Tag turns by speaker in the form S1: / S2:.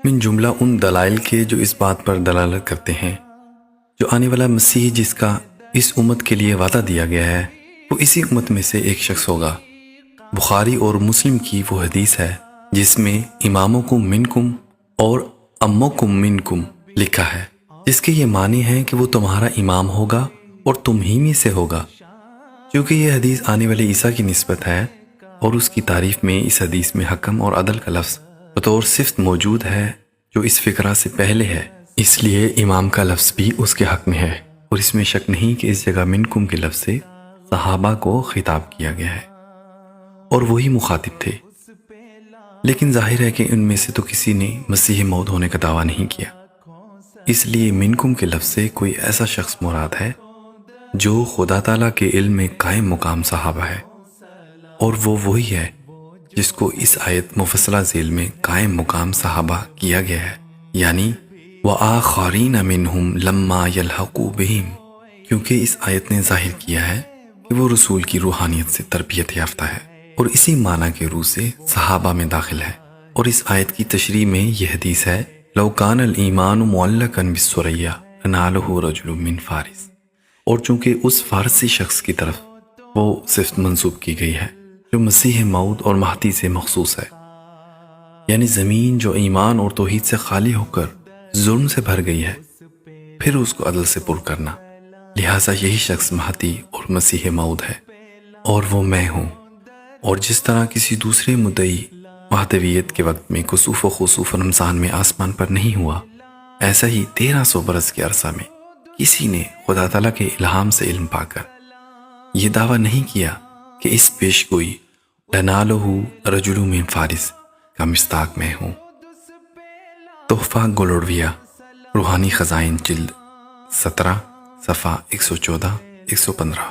S1: من جملہ ان دلائل کے جو اس بات پر دلالت کرتے ہیں جو آنے والا مسیح جس کا اس امت کے لیے وعدہ دیا گیا ہے وہ اسی امت میں سے ایک شخص ہوگا۔ بخاری اور مسلم کی وہ حدیث ہے جس میں امامکم منکم اور امکم منکم لکھا ہے، جس کے یہ معنی ہے کہ وہ تمہارا امام ہوگا اور تم ہی میں سے ہوگا۔ کیونکہ یہ حدیث آنے والے عیسیٰ کی نسبت ہے اور اس کی تعریف میں اس حدیث میں حکم اور عدل کا لفظ بطور صفت موجود ہے جو اس فقرہ سے پہلے ہے، اس لیے امام کا لفظ بھی اس کے حق میں ہے، اور اس میں شک نہیں کہ اس جگہ منکم کے لفظ سے صحابہ کو خطاب کیا گیا ہے اور وہی مخاطب تھے۔ لیکن ظاہر ہے کہ ان میں سے تو کسی نے مسیح موعود ہونے کا دعویٰ نہیں کیا، اس لیے منکم کے لفظ سے کوئی ایسا شخص مراد ہے جو خدا تعالیٰ کے علم میں قائم مقام صحابہ ہے، اور وہ وہی ہے جس کو اس آیت مفصلہ ذیل میں قائم مقام صحابہ کیا گیا ہے، یعنی وَآخَرِينَ مِنْهُمْ لَمَّا يَلْحَقُوا بِهِمْ، کیونکہ اس آیت نے ظاہر کیا ہے کہ وہ رسول کی روحانیت سے تربیت یافتہ ہے اور اسی معنی کے روح سے صحابہ میں داخل ہے۔ اور اس آیت کی تشریح میں یہ حدیث ہے لَوْ كَانَ الْإِيمَانُ مُعَلَّقًا بِالسُّرَيَّا لَنَالَهُ رَجُلٌ مِّن فارس، اور چونکہ اس فارسی شخص کی طرف وہ صفت منسوب کی گئی ہے جو مسیح موعود اور مہدی سے مخصوص ہے، یعنی زمین جو ایمان اور توحید سے خالی ہو کر ظلم سے بھر گئی ہے پھر اس کو عدل سے پر کرنا، لہٰذا یہی شخص مہدی اور مسیح موعود ہے اور وہ میں ہوں۔ اور جس طرح کسی دوسرے مدعی مہدویت کے وقت میں کسوف و خسوف رمضان میں آسمان پر نہیں ہوا، ایسا ہی 1300 برس کے عرصہ میں کسی نے خدا تعالیٰ کے الہام سے علم پا کر یہ دعویٰ نہیں کیا کہ اس پیش گوئی لَنَالَهُ رَجُلٌ مِّن فارس کا مصداق میں ہوں۔ تحفہ گلوڑویہ، روحانی خزائن، جلد 17، صفحہ 114 115۔